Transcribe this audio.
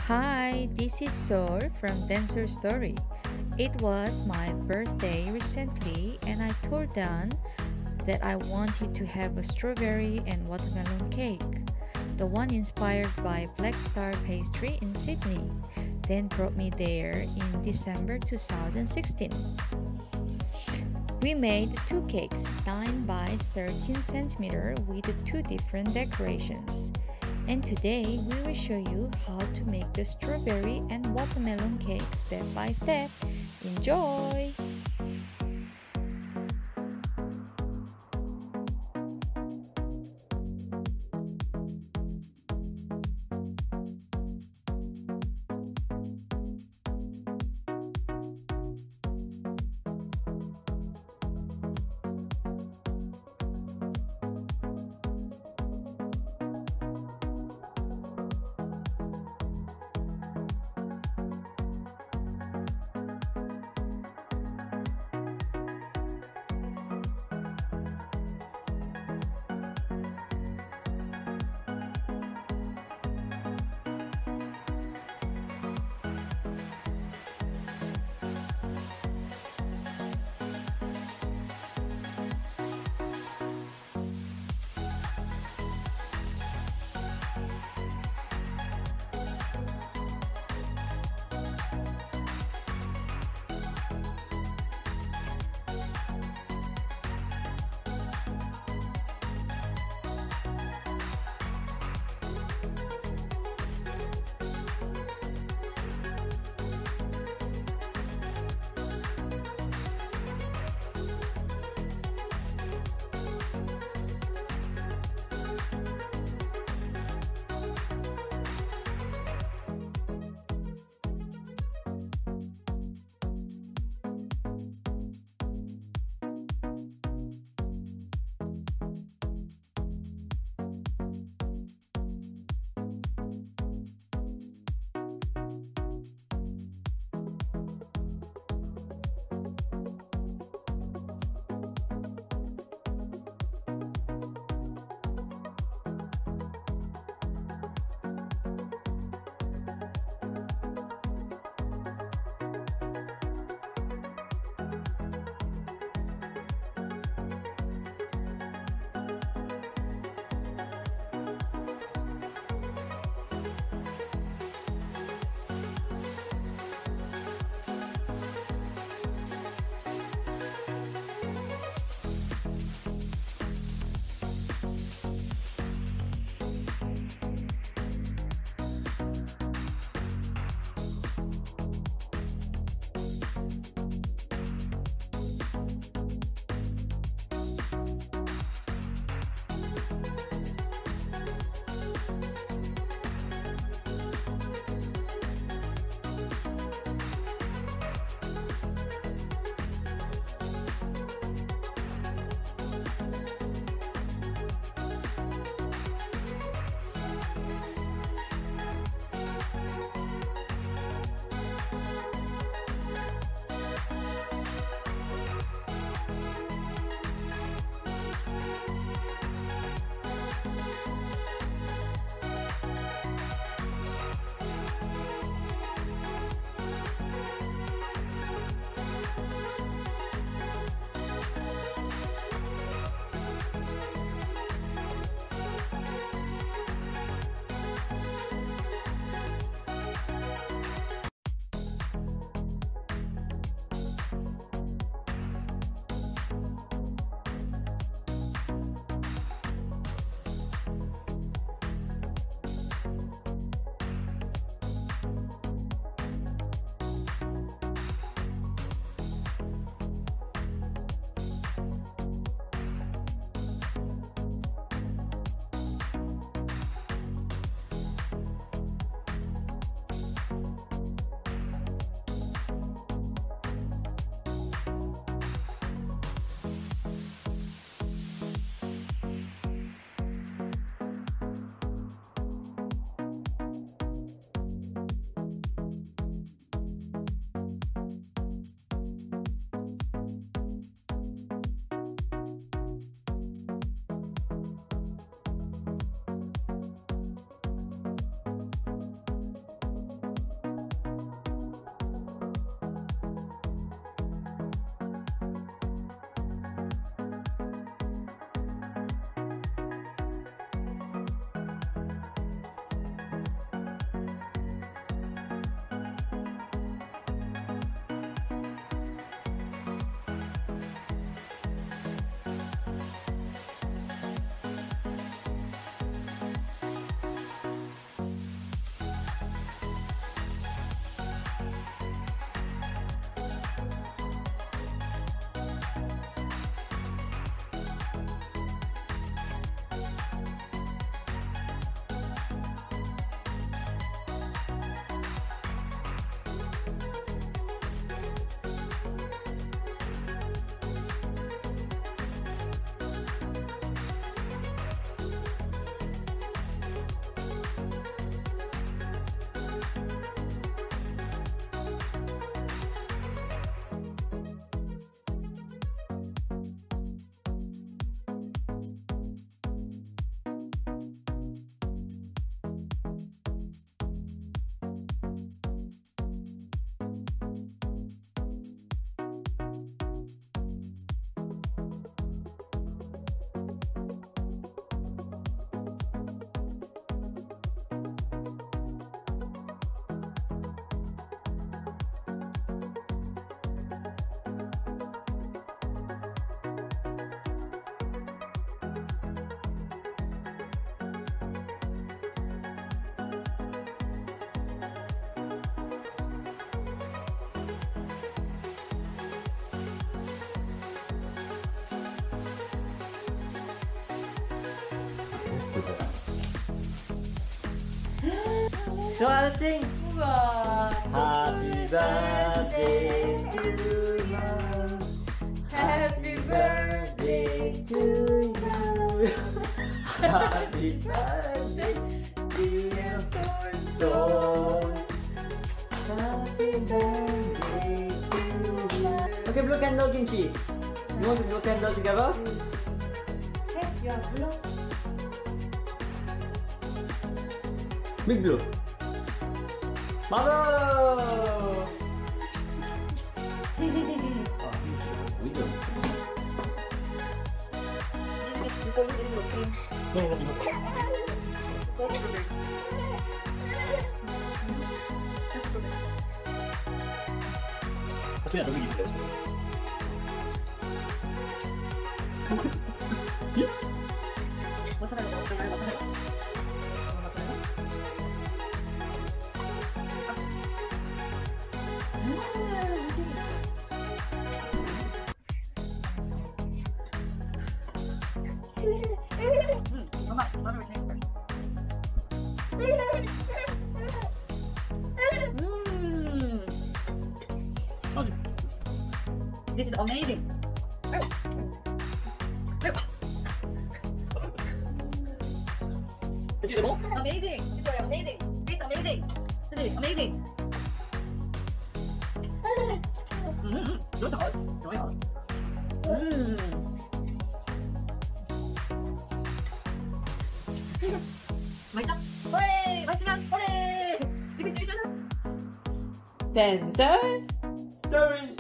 Hi, this is Sol from DanSol Story. It was my birthday recently, and I told Dan that I wanted to have a strawberry and watermelon cake, the one inspired by Blackstar Pastry in Sydney. Dan brought me there in December 2016. We made two cakes 9 by 13 centimeter with two different decorations. And today we will show you how to make the strawberry and watermelon cake step by step. Enjoy! 좋아, let's sing. 우와. Happy birthday to you. Happy birthday to you. Happy birthday, dear soul. Happy birthday to you. Okay, blow candle, Kimchi. You want to blow candle together? Yeah, blow. Big blow. Bravo! 그냥 여기 있어요. This is amazing. This is more? Amazing. This is amazing. This is amazing. This is amazing. 좋다. 좋아요. 맛있다. 호레! 맛있으면 호레! 댄서 Story.